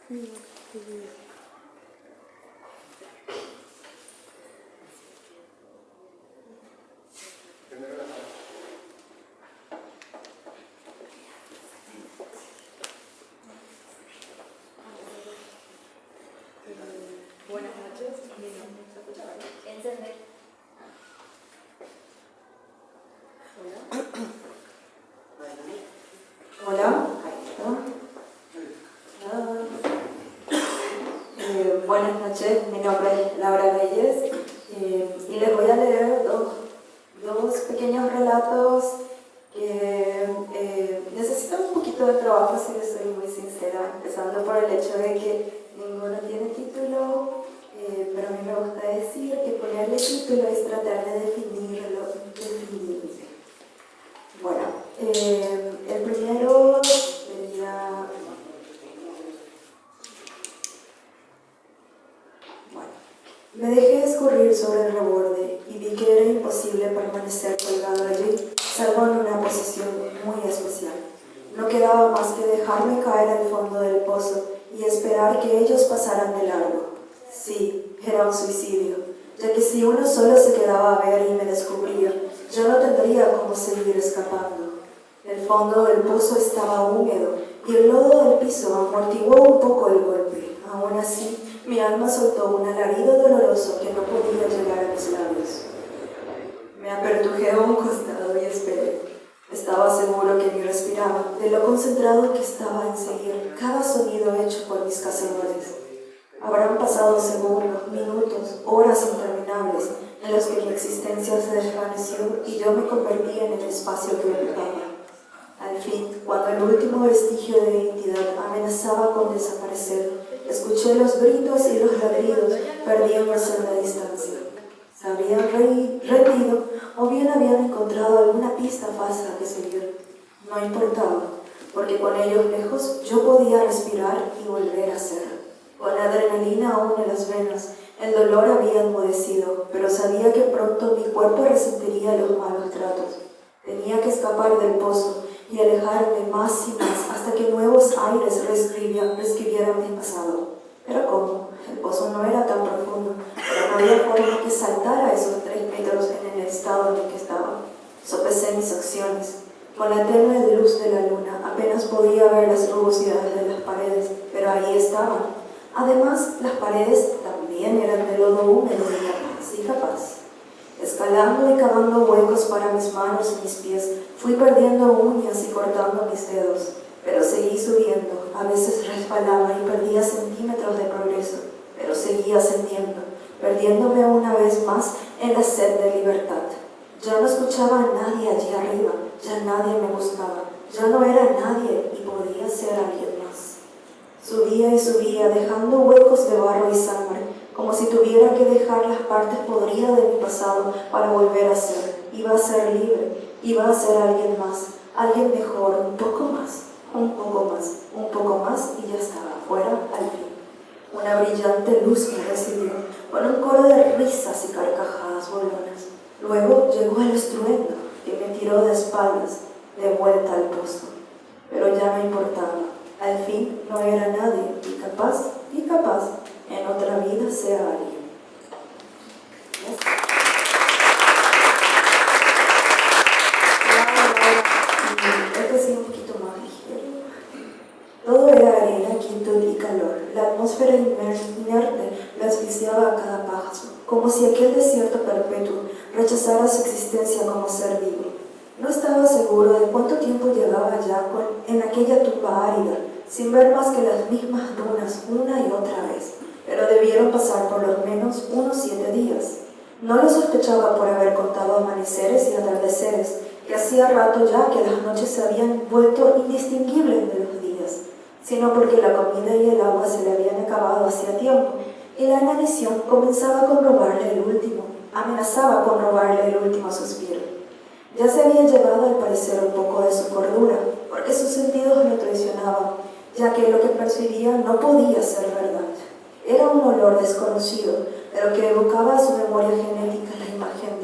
Buenas noches. Encender. Hola. Buenas noches, mi nombre es Laura Reyes y les voy a leer dos pequeños relatos que necesitan un poquito de trabajo, si les soy muy sincera, empezando por el hecho de que ninguno tiene título, pero a mí me gusta decir que ponerle título es tratar de definirlo. Bueno, el primero sería... Bueno, me dejé escurrir sobre el reborde y vi que era imposible permanecer colgado allí, salvo en una posición muy especial. No quedaba más que dejarme caer al fondo del pozo y esperar que ellos pasaran de largo. Sí, era un suicidio, ya que si uno solo se quedaba a ver y me descubría, yo no tendría cómo seguir escapando. El fondo del pozo estaba húmedo y el lodo del piso amortiguó un poco el golpe. Aún así, mi alma soltó un alarido doloroso que no podía llegar a mis labios. Me apertujé a un costado y esperé. Estaba seguro que ni respiraba, de lo concentrado que estaba en seguir cada sonido hecho por mis cazadores. Habrán pasado segundos, minutos, horas interminables en los que mi existencia se desvaneció y yo me convertí en el espacio que ocupaba. Al fin, cuando el último vestigio de identidad amenazaba con desaparecer, escuché los gritos y los ladridos perdiéndose en la distancia. Se habían rendido o bien habían encontrado alguna pista falsa que seguir. No importaba, porque con ellos lejos yo podía respirar y volver a ser. Con adrenalina aún en las venas, el dolor había enmudecido, pero sabía que pronto mi cuerpo resentiría los malos tratos. Tenía que escapar del pozo y alejarme más y más hasta que nuevos aires reescribieran mi pasado. Pero ¿cómo? El pozo no era tan profundo, pero no había forma que saltara esos 3 metros en el estado en el que estaba. Sopesé mis acciones. Con la tenue luz de la luna apenas podía ver las rugosidades de las paredes, pero ahí estaban. Además, las paredes también eran de lodo húmedo y capaz. Escalando y cavando huecos para mis manos y mis pies, fui perdiendo uñas y cortando mis dedos, pero seguí subiendo. A veces resbalaba y perdía centímetros de progreso, pero seguía ascendiendo, perdiéndome una vez más en la sed de libertad. Ya no escuchaba a nadie allí arriba, ya nadie me buscaba, ya no era nadie y podía ser alguien más. Subía y subía, dejando huecos de barro y sangre, como si tuviera que dejar las partes podridas de mi pasado para volver a ser. Iba a ser libre, iba a ser alguien más, alguien mejor, un poco más, un poco más, un poco más y ya estaba, fuera al fin. Una brillante luz me recibió, con un coro de risas y carcajadas bolonas. Luego llegó el estruendo, que me tiró de espaldas, de vuelta al pozo. Pero ya no importaba. Al fin no era nadie y capaz, en otra vida sea alguien. Este sí un poquito más ligero. Todo era arena, quietud y calor. La atmósfera inerte la asfixiaba a cada paso, como si aquel desierto perpetuo rechazara su existencia como ser vivo. No estaba seguro de cuánto tiempo llevaba ya en aquella tumba árida, sin ver más que las mismas dunas una y otra vez, pero debieron pasar por lo menos unos 7 días. No lo sospechaba por haber contado amaneceres y atardeceres, que hacía rato ya que las noches se habían vuelto indistinguibles de los días, sino porque la comida y el agua se le habían acabado hacía tiempo, y la inanición amenazaba con robarle el último suspiro. Ya se había llevado al parecer un poco de su cordura, porque sus sentidos lo traicionaban, ya que lo que percibía no podía ser verdad. Era un olor desconocido, pero que evocaba a su memoria genética la imagen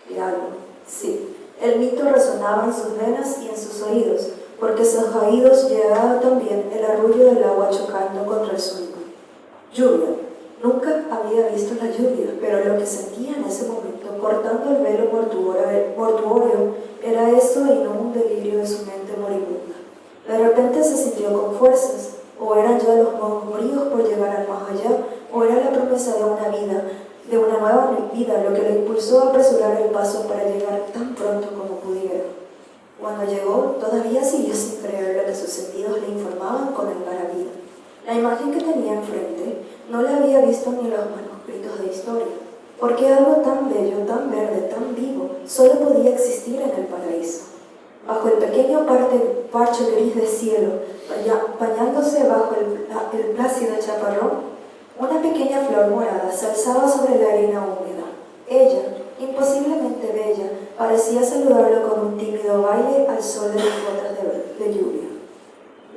de algo. Sí, el mito resonaba en sus venas y en sus oídos, porque sus oídos llegaba también el arrullo del agua chocando contra el suelo. Lluvia. Nunca había visto la lluvia, pero lo que sentía en ese momento, cortando el velo mortuorio, era eso y no un delirio de su mente moribunda. De repente se sintió con fuerzas, o eran ya los murmullos por llegar al más allá, o era la promesa de una vida, de una nueva vida, lo que le impulsó a apresurar el paso para llegar tan pronto como pudiera. Cuando llegó, todavía siguió sin creer lo que sus sentidos le informaban con algarabía. La imagen que tenía enfrente no la había visto ni en los manuscritos de historia, porque algo tan bello, tan verde, tan vivo, solo podía existir en el paraíso. Bajo el pequeño parche gris de cielo, bañándose bajo el plácido chaparrón, una pequeña flor morada se alzaba sobre la arena húmeda. Ella, imposiblemente bella, parecía saludarlo con un tímido baile al sol de las gotas de lluvia.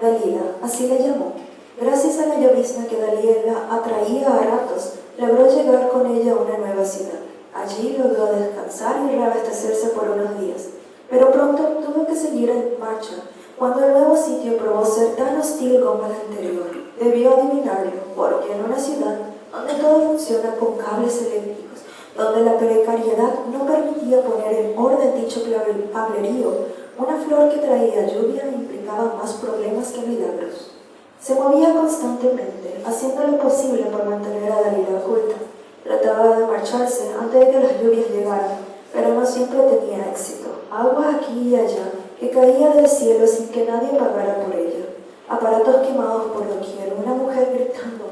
Dalila, así le llamó. Gracias a la llovizna que Dalila atraía a ratos, logró llegar con ella a una nueva ciudad. Allí logró descansar y reabastecerse por unos días, pero pronto tuvo que seguir en marcha. Cuando el nuevo sitio probó ser tan hostil como el anterior, debió adivinarlo, porque en una ciudad donde todo funciona con cables eléctricos, donde la precariedad no permitía poner en orden dicho cablerío, una flor que traía lluvia implicaba más problemas que milagros. Se movía constantemente, haciendo lo posible por mantener a Dalila oculta. Trataba de marcharse antes de que las lluvias llegaran, pero no siempre tenía éxito. Agua aquí y allá, que caía del cielo sin que nadie pagara por ella. Aparatos quemados por doquier, una mujer gritando,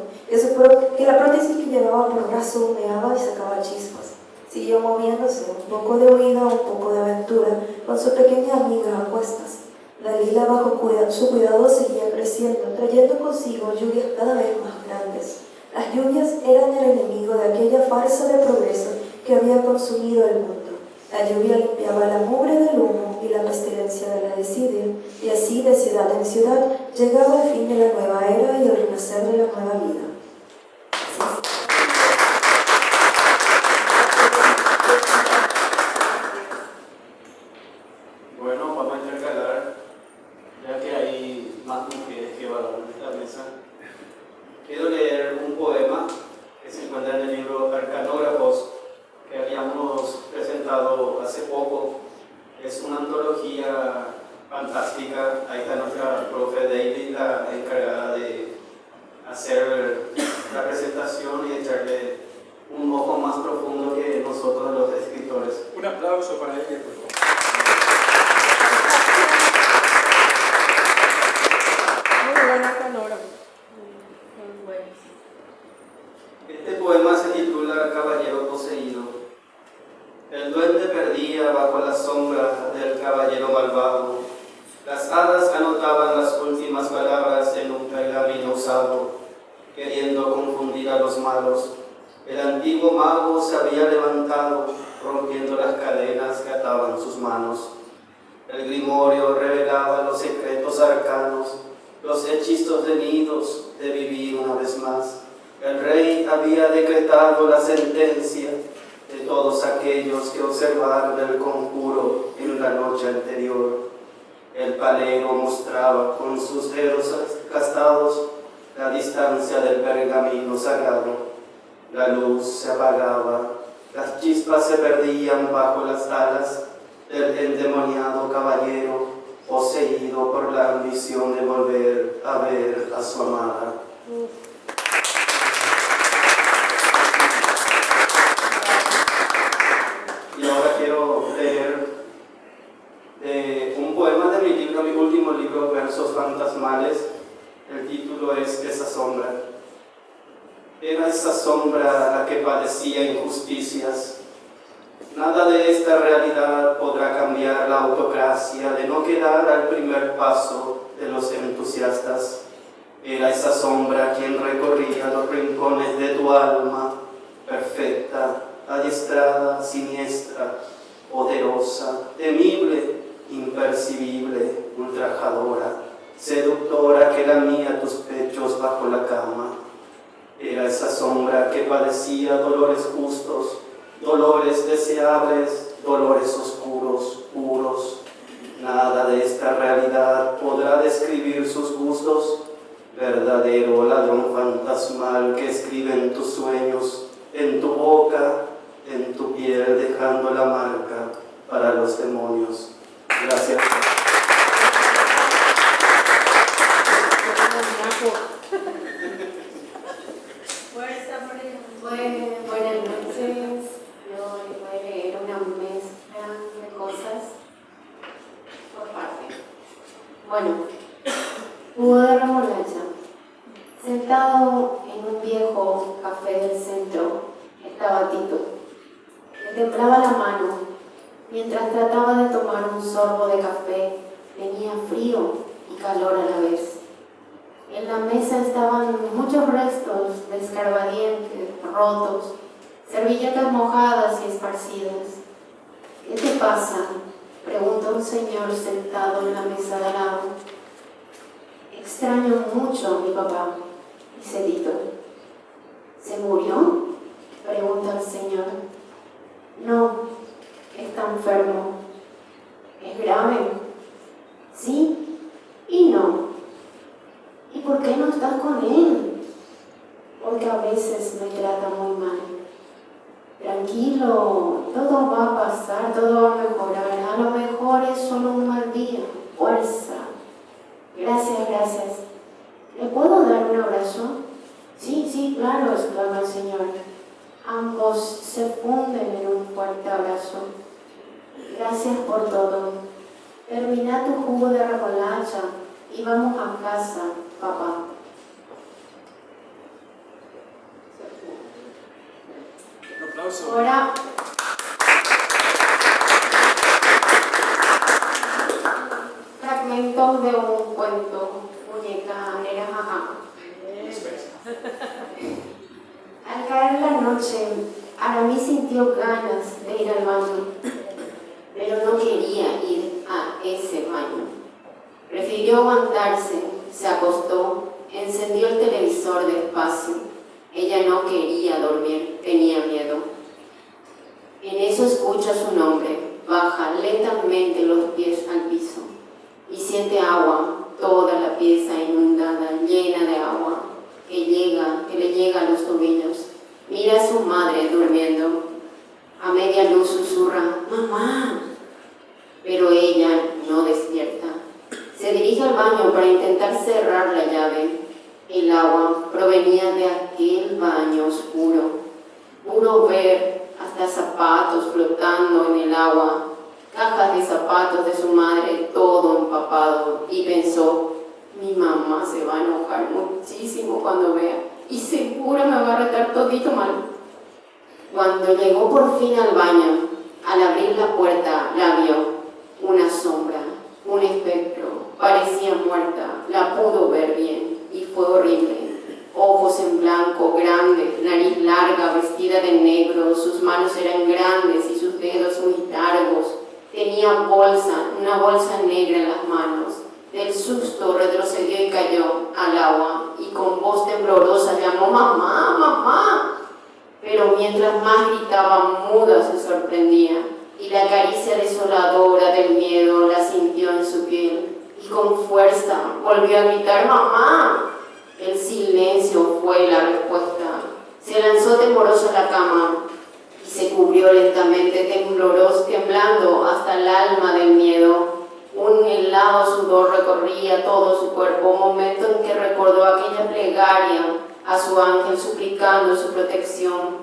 que la prótesis que llevaba por brazo humeaba y sacaba chispas. Siguió moviéndose, un poco de huida, un poco de aventura, con su pequeña amiga a cuestas. Dalila, bajo su cuidado, seguía creciendo, trayendo consigo lluvias cada vez más grandes. Las lluvias eran el enemigo de aquella farsa de progreso que había consumido el mundo. La lluvia limpiaba la mugre del humo y la pestilencia de la desidia, y así, de ciudad en ciudad, llegaba el fin de la nueva era y el renacer de la nueva vida. Bueno, vamos a intercalar, ya que hay más mujeres que varones en esta mesa. Quiero leer un poema que se encuentra en el libro Arcanógrafos, que habíamos presentado hace poco. Es una antología fantástica. Ahí está nuestra profe Daily, la encargada de hacer la presentación y echarle un ojo más profundo que nosotros los escritores. Un aplauso para ella, por favor. Muy buena canógrafo. Muy buenos. Este poema se titula Caballero Poseído. El duende perdía bajo la sombra del caballero malvado. Las hadas anotaban las últimas palabras en un pergamino usado, queriendo confundir a los malos. El antiguo mago se había levantado, rompiendo las cadenas que ataban sus manos. El grimorio revelaba los secretos arcanos, los hechizos venidos de vivir una vez más. El rey había decretado la sentencia de todos aquellos que observaron el conjuro en la noche anterior. El palero mostraba con sus dedos gastados la distancia del pergamino sagrado. La luz se apagaba, las chispas se perdían bajo las alas del endemoniado caballero, poseído por la ambición de volver a ver a su amada. Y ahora quiero leer un poema de mi libro, mi último libro, Versos Fantasmales. El título es Esa sombra. Era esa sombra la que padecía injusticias. Nada de esta realidad podrá cambiar la autocracia de no quedar al primer paso de los entusiastas. Era esa sombra quien recorría los rincones de tu alma, perfecta, adiestrada, siniestra, poderosa, temible, impercibible, ultrajadora, seductora que lamía tus pechos bajo la cama. Era esa sombra que padecía dolores justos, dolores deseables, dolores oscuros, puros. Nada de esta realidad describir sus gustos, verdadero ladrón fantasmal que escribe en tus sueños, en tu boca, en tu piel, dejando la marca para los demonios. Gracias. Buenas noches. Yo les voy a leer una mezcla de cosas por parte. Bueno, Hugo de Remolacha, sentado en un viejo café del centro, estaba Tito. Le temblaba la mano. Mientras trataba de tomar un sorbo de café, tenía frío y calor a la vez. En la mesa estaban muchos restos de escarbadientes rotos, servilletas mojadas y esparcidas. ¿Qué te pasa?, preguntó un señor sentado en la mesa de al lado. Extraño mucho a mi papá, dice Tito. ¿Se murió?, pregunta el señor. No, está enfermo. ¿Es grave? Sí y no. ¿Y por qué no estás con él? Porque a veces me trata muy mal. Tranquilo, todo va a pasar, todo va a mejorar. A lo mejor es solo un mal día. Fuerza. Gracias, gracias. ¿Le puedo dar un abrazo? Sí, claro, exclama el señor. Ambos se funden en un fuerte abrazo. Gracias por todo. Termina tu jugo de remolacha y vamos a casa, papá. Un aplauso. Ahora, fragmentos de un cuento, muñeca negra, jaja. Al caer la noche, Aramis sintió ganas de ir al baño, pero no quería ir a ese baño. Prefirió aguantarse, se acostó, encendió el televisor despacio. Ella no quería dormir, tenía miedo. En eso escucha su nombre, baja lentamente los pies al piso y siente agua, toda la pieza inundada, llena de agua, que le llega a los tobillos. Mira a su madre durmiendo. A media luz susurra, ¡mamá! Pero ella no despierta. Se dirige al baño para intentar cerrar la llave. El agua provenía de aquel baño oscuro. Pudo ver hasta zapatos flotando en el agua, cajas de zapatos de su madre, todo empapado, y pensó, mi mamá se va a enojar muchísimo cuando vea, y seguro me va a retar todito mal. Cuando llegó por fin al baño, al abrir la puerta, la vio, una sombra, un espectro, parecía muerta, la pudo ver bien, y fue horrible. Ojos en blanco, grandes, nariz larga, vestida de negro, sus manos eran grandes y sus dedos muy largos. Tenía una bolsa negra en las manos. Del susto retrocedió y cayó al agua, y con voz temblorosa llamó, ¡mamá, mamá! Pero mientras más gritaba, muda se sorprendía, y la caricia desoladora del miedo la sintió en su piel, y con fuerza volvió a gritar, ¡mamá! El silencio fue la respuesta. Se lanzó tembloroso a la cama y se cubrió lentamente, temblando hasta el alma del miedo. Un helado sudor recorría todo su cuerpo, momento en que recordó aquella plegaria a su ángel suplicando su protección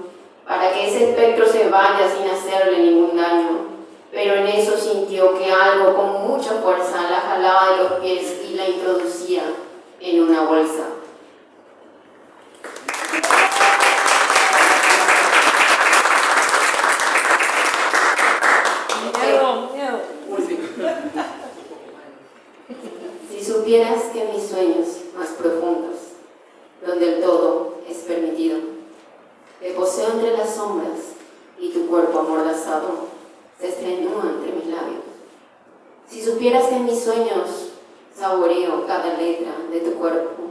para que ese espectro se vaya sin hacerle ningún daño. Pero en eso sintió que algo con mucha fuerza la jalaba de los pies y la introducía en una bolsa. Miedo. Si supieras que mis sueños más profundos, donde el todo es permitido, te poseo entre las sombras y tu cuerpo amordazado se estrenúa entre mis labios. Si supieras que en mis sueños saboreo cada letra de tu cuerpo,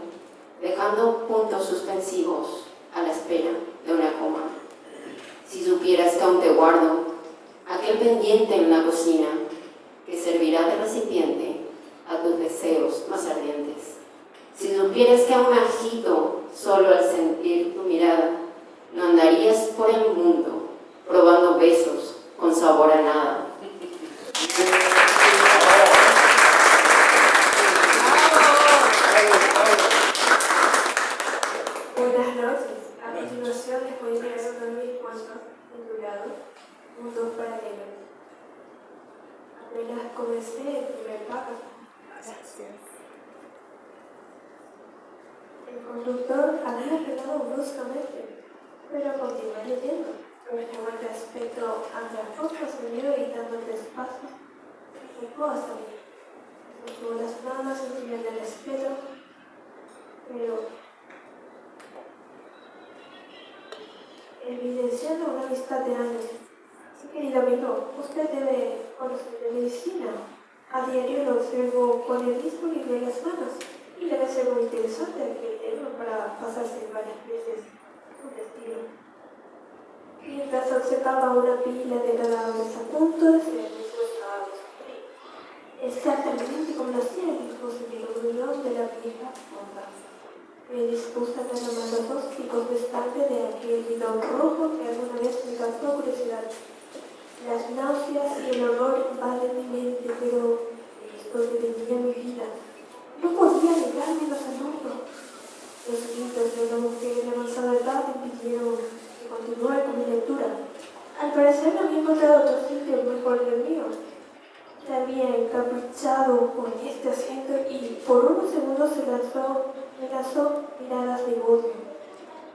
dejando puntos suspensivos a la espera de una coma. Si supieras que aún te guardo aquel pendiente en la cocina que servirá de recipiente a tus deseos más ardientes. supieras que aún agito solo al sentir tu mirada, no andarías por el mundo probando besos con sabor a nada. Buenas noches. A continuación les voy a leer uno de mis cuentos titulado Mundos Paralelos. Apenas comencé el primer párrafo. El conductor había frenado bruscamente, pero continué leyendo. Retomó el respeto ante las cosas sonido y dando 3 pasos, se acercó hasta mí. Sostuvo las manos en señal de respeto, pero evidenciando una amistad de años. Querido amigo, usted debe conocer de medicina. A diario lo observo con el mismo libro en las manos y debe ser muy interesante aquel tema para pasarse varias veces su destino. Mientras observaba una pila de cadáveres a punto de ser deshuesados, exactamente como lo hacía el dispositivo gruñón de la vieja fonda. Me dispuse a derramar los 2 picos de sangre de aquel bidón rojo que alguna vez me causó curiosidad. Las náuseas y el horror invaden mi mente, pero esto dependía mi vida. No podía negarme los asombros. Los gritos de una mujer de avanzada edad impidieron que continuara con mi lectura. Al parecer no había encontrado otro sitio mejor que el mío. Se había encaprichado con este asiento y por unos segundos me lanzó miradas de odio.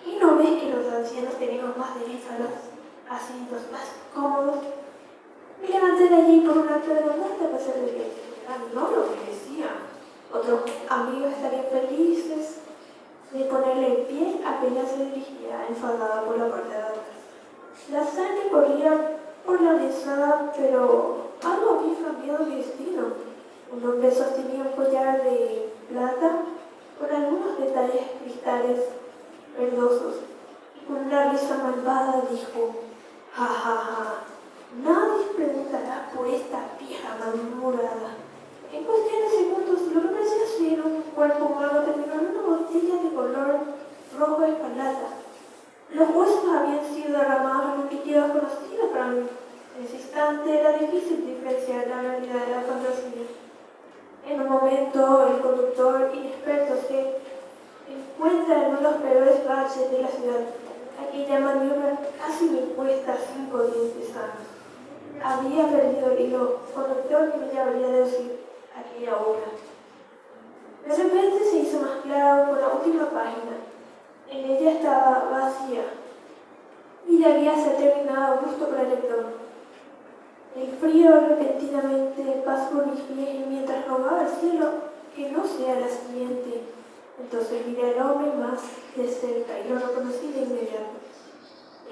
¿Y no ves que los ancianos tenemos más derecho a los asientos más cómodos? Me levanté de allí por un acto de bondad a pesar de que no lo merecía. Otros amigos estarían felices de ponerle el pie apenas se dirigía enfadada por la puerta de atrás. La sangre corría por la mesada, pero algo había cambiado mi destino. Un hombre sostenía un collar de plata con algunos detalles cristales verdosos y con una risa malvada dijo: ja, ja, ja, nadie preguntará por esta vieja malhumorada. En cuestión de segundos, lo que parecía ser un cuerpo humano terminó en una botella de color rojo escarlata. Los huesos habían sido derramados en un líquido desconocido, pero en ese instante era difícil diferenciar la realidad de la fantasía. En un momento, el conductor inexperto se encuentra en uno de los peores baches de la ciudad. Aquella maniobra casi me cuesta 5 dientes sanos. Había perdido el hilo conductor que me llevaría a deducir aquella obra. De repente se hizo más claro por la última página. En ella estaba vacía y debía ser terminada justo por el lector. El frío repentinamente pasó por mis pies y mientras rogaba al cielo que no sea la siguiente, entonces miré al hombre más de cerca y lo reconocí de inmediato.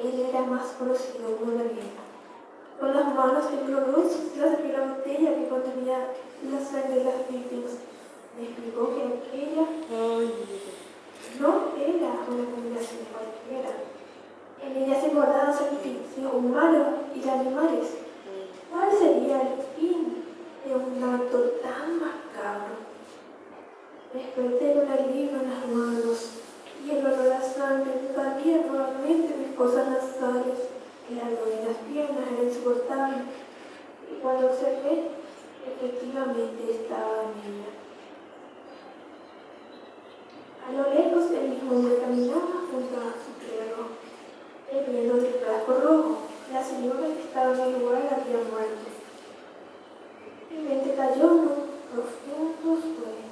Él era más conocido como la vieja. Con las manos temblorosas le acerqué la botella que contenía la sangre de las víctimas. Me explicó que aquella no era una combinación cualquiera. En ella se guardaban sacrificios humanos y de animales. ¿Cuál sería el fin de un acto tan macabro? Desperté con el libro en las manos y el olor a sangre invadía nuevamente mis fosas nasales. El ardor en las piernas era insoportable y cuando observé, efectivamente estaba en ella. A lo lejos el mismo hombre caminaba junto a su perro, bebiendo del frasco rojo. La señora que estaba en el lugar había muerto. Mi mente cayó en un profundo sueño.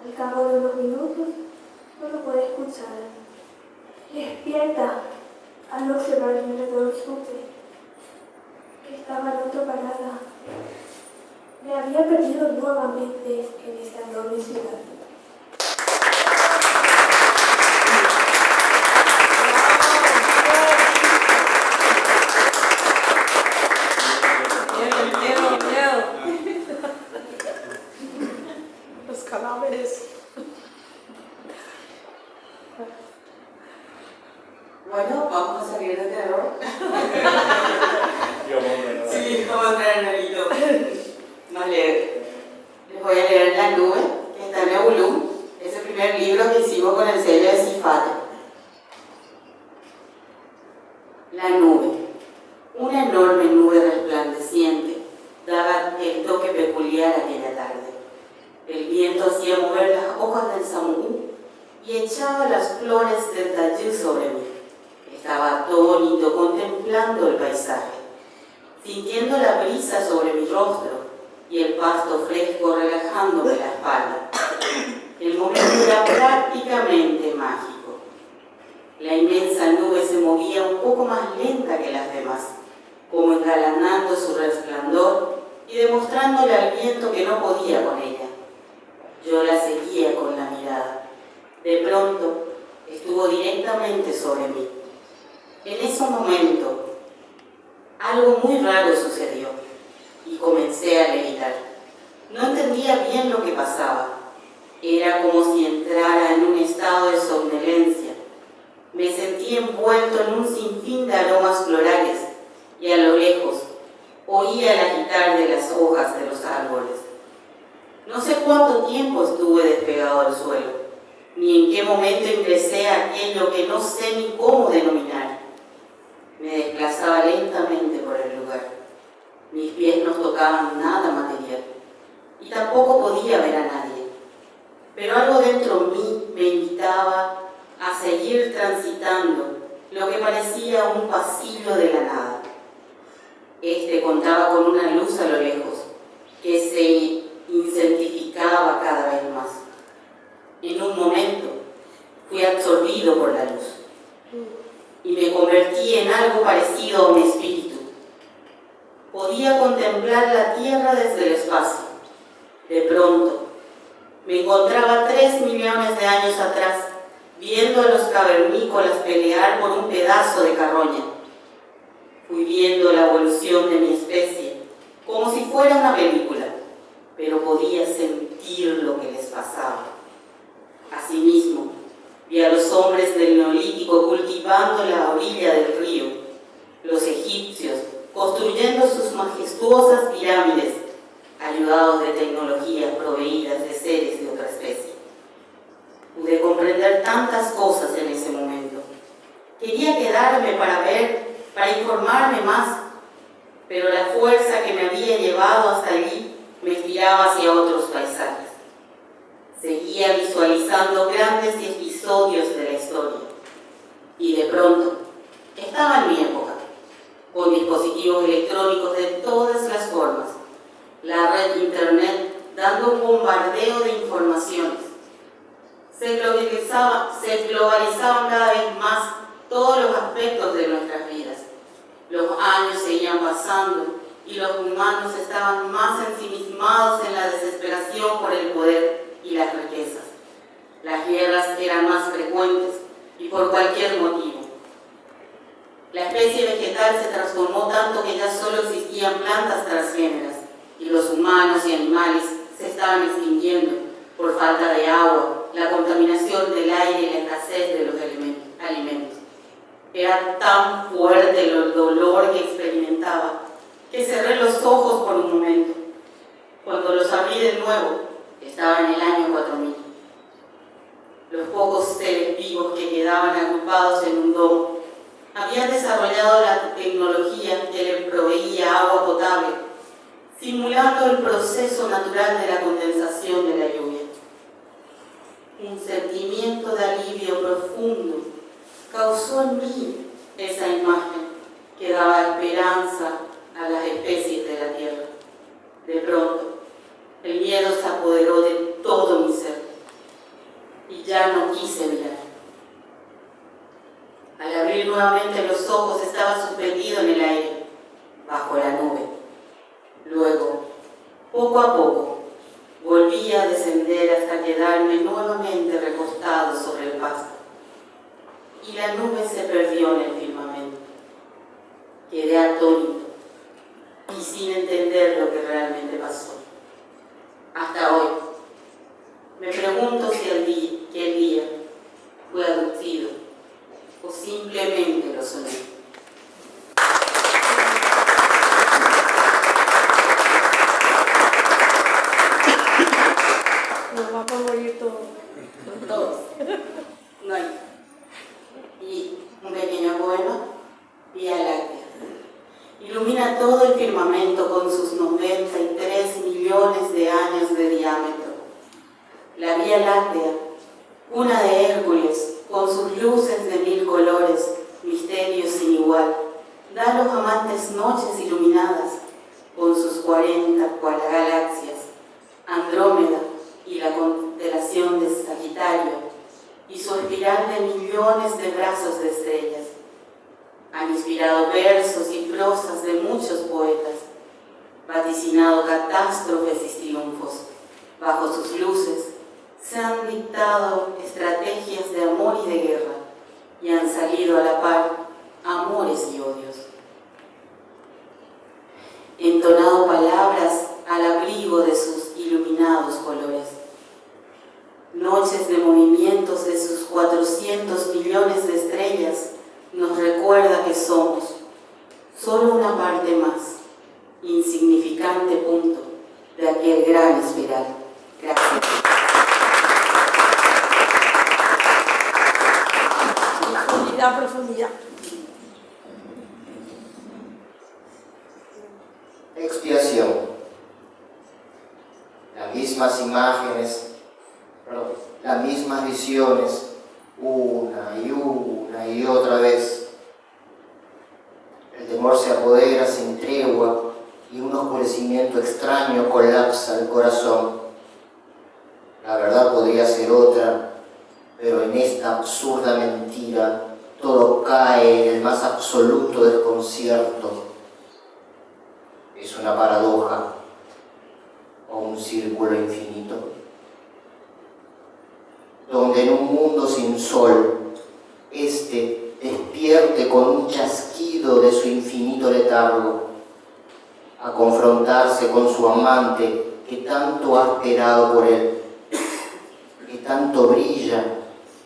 Al cabo de unos minutos, no lo pude escuchar. Despierta. Al observar mi alrededor supe que estaba en otra parada. Me había perdido nuevamente en esta enorme ciudad. Los cadáveres. Bueno, vamos a salir de terror. Yo monto, ¿no? Sí, vamos a entrar en el hilo. Les voy a leer La nube, que está en Nebulum. Es el primer descorchaba las flores del tallú sobre mí. Estaba atónito contemplando el paisaje, sintiendo la brisa sobre mi rostro y el pasto fresco relajándome la espalda. El momento era prácticamente mágico. La inmensa nube se movía un poco más lenta que las demás, como engalanando su resplandor y demostrándole al viento que no podía con ella. Yo la seguía con la mirada. De pronto, estuvo directamente sobre mí. En ese momento, algo muy raro sucedió y comencé a levitar. No entendía bien lo que pasaba. Era como si entrara en un estado de somnolencia. Me sentí envuelto en un sinfín de aromas florales y a lo lejos oía el agitar de las hojas de los árboles. No sé cuánto tiempo estuve despegado del suelo, ni en qué momento ingresé a aquello que no sé ni cómo denominar. Me desplazaba lentamente por el lugar. Mis pies no tocaban nada material y tampoco podía ver a nadie. Pero algo dentro de mí me invitaba a seguir transitando lo que parecía un pasillo de la nada. Este contaba con una luz a lo lejos que se intensificaba cada vez más. En un momento fui absorbido por la luz y me convertí en algo parecido a un espíritu. Podía contemplar la tierra desde el espacio. De pronto, me encontraba 3 millones de años atrás, viendo a los cavernícolas pelear por un pedazo de carroña. Fui viendo la evolución de mi especie, como si fuera una película, pero podía sentir lo que les pasaba. Asimismo, vi a los hombres del Neolítico cultivando la orilla del río, los egipcios construyendo sus majestuosas pirámides, ayudados de tecnologías proveídas de seres de otra especie. Pude comprender tantas cosas en ese momento. Quería quedarme para ver, para informarme más, pero la fuerza que me había llevado hasta allí me estiraba hacia otros paisajes. Seguía visualizando grandes episodios de la historia. Y de pronto, estaba en mi época, con dispositivos electrónicos de todas las formas, la red internet dando un bombardeo de informaciones. Se globalizaban cada vez más todos los aspectos de nuestras vidas. Los años seguían pasando y los humanos estaban más ensimismados en la desesperación por el poder y las riquezas. Las guerras eran más frecuentes y por cualquier motivo. La especie vegetal se transformó tanto que ya solo existían plantas transgéneras y los humanos y animales se estaban extinguiendo por falta de agua, la contaminación del aire y la escasez de los alimentos. Era tan fuerte el dolor que experimentaba que cerré los ojos por un momento. Cuando los abrí de nuevo, estaba en el año 4000. Los pocos seres vivos que quedaban agrupados en un domo habían desarrollado la tecnología que les proveía agua potable, simulando el proceso natural de la condensación de la lluvia. Un sentimiento de alivio profundo causó en mí esa imagen que daba esperanza a las especies de la tierra. De pronto, el miedo se apoderó de todo mi ser y ya no quise mirar. Al abrir nuevamente los ojos estaba suspendido en el aire, bajo la nube. Luego, poco a poco, volví a descender hasta quedarme nuevamente recostado sobre el pasto. Y la nube se perdió en el firmamento. Quedé atónito y sin entender lo que realmente pasó. Hasta hoy, me pregunto si el día fue abducido o simplemente lo soñé. Nos vamos a morir todos. Todos. No hay. Y un pequeño poema, Vía Láctea. Ilumina todo el firmamento con sus 93 millones de años de diámetro. La Vía Láctea Cuna de Hércules, con sus luces de 1000 colores, misterios sin igual, da a los amantes noches iluminadas, con sus 40 cual galaxias, Andrómeda y la constelación de Sagitario, y su espiral de millones de brazos de estrellas. Han inspirado versos y prosas de muchos poetas, vaticinado catástrofes y triunfos. Bajo sus luces se han dictado estrategias de amor y de guerra, y han salido a la par amores y odios. Entonado palabras al abrigo de sus iluminados colores. Noches de movimientos de sus 400 millones de estrellas nos recuerda que somos solo una parte más, insignificante punto de aquel gran espiral. Gracias. Profundidad, profundidad. Expiación. Las mismas imágenes, las mismas visiones, una y otra vez. El temor se apodera sin tregua y un oscurecimiento extraño colapsa el corazón. La verdad podría ser otra, pero en esta absurda mentira todo cae en el más absoluto desconcierto. Es una paradoja o un círculo infinito, donde en un mundo sin sol, éste despierte con un chasquido de su infinito letargo, a confrontarse con su amante que tanto ha esperado por él, que tanto brilla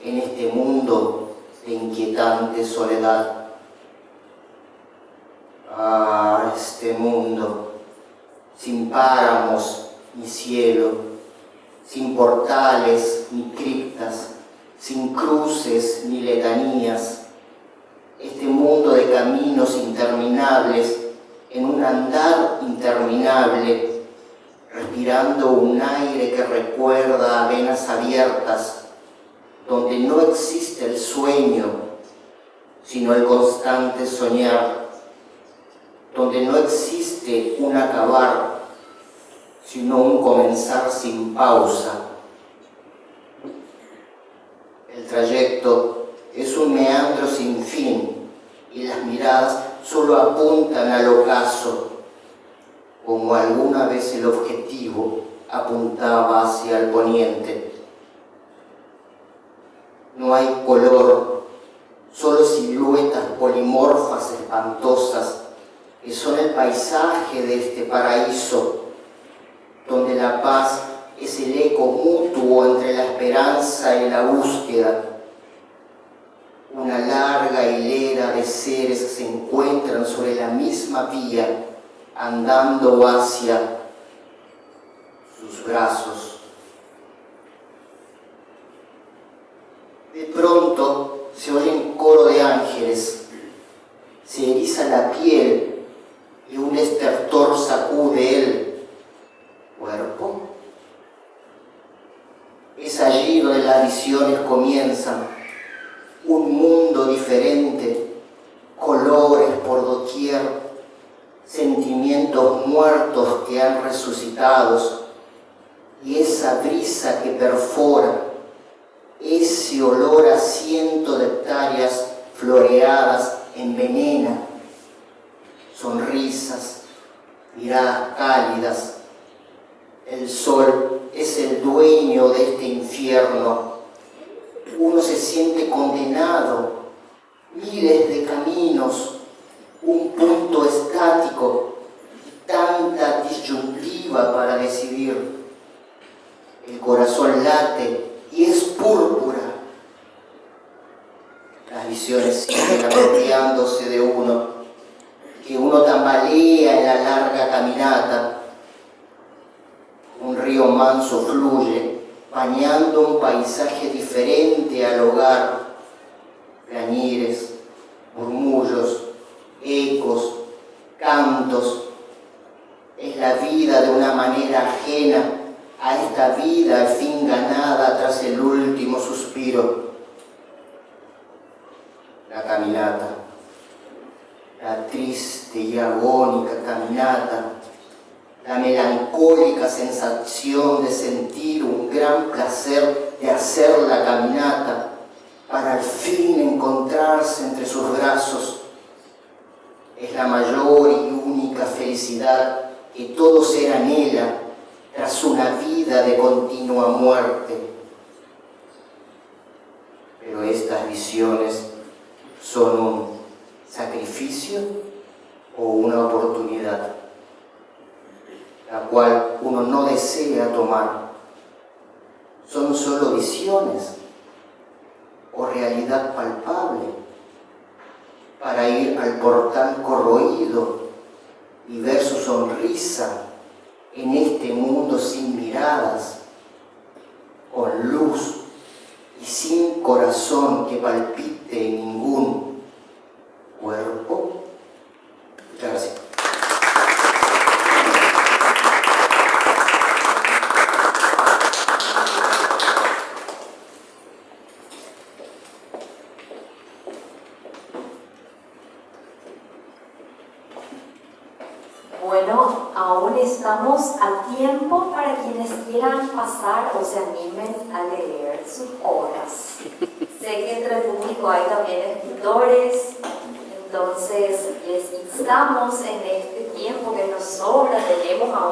en este mundo de inquietante soledad. Ah, este mundo, sin páramos ni cielo, sin portales ni criptas, sin cruces ni letanías, este mundo de caminos interminables en un andar interminable, respirando un aire que recuerda a venas abiertas, donde no existe el sueño, sino el constante soñar, donde no existe un acabar, sino un comenzar sin pausa. El trayecto es un meandro sin fin y las miradas solo apuntan al ocaso, como alguna vez el objetivo apuntaba hacia el poniente. No hay color, solo siluetas polimorfas espantosas que son el paisaje de este paraíso, donde la paz es el eco mutuo entre la esperanza y la búsqueda. Una larga hilera de seres se encuentran sobre la misma vía, andando hacia sus brazos. De pronto se oye un coro de ángeles, se eriza la piel y un estertor sacude el cuerpo. Es allí donde las visiones comienzan, un mundo diferente, colores por doquier, sentimientos muertos que han resucitado, y esa brisa que perfora, ese olor a 100 de hectáreas floreadas envenena, sonrisas, miradas cálidas. El sol es el dueño de este infierno. Uno se siente condenado, miles de caminos, un punto estático y tanta disyuntiva para decidir. El corazón late y es púrpura. Las visiones siguen apropiándose de uno, que uno tambalea en la larga caminata. Un río manso fluye, bañando un paisaje diferente al hogar. Plañides, murmullos, ecos, cantos. Es la vida de una manera ajena a esta vida al fin ganada tras el último suspiro. La caminata, la triste y agónica caminata, la melancólica sensación de sentir un gran placer de hacer la caminata para al fin encontrarse entre sus brazos. Es la mayor y única felicidad que todo ser anhela tras una vida de continua muerte. Pero estas visiones son un sacrificio o una oportunidad, la cual uno no desea tomar. Son solo visiones o realidad palpable para ir al portal corroído y ver su sonrisa en este mundo sin miradas, con luz y sin corazón que palpite en ningún cuerpo. Muchas gracias. Bueno, aún estamos a tiempo para quienes quieran pasar o se animen a leer sus obras. Sé que entre el público hay también escritores, entonces les instamos en este tiempo que nos sobra, tenemos aún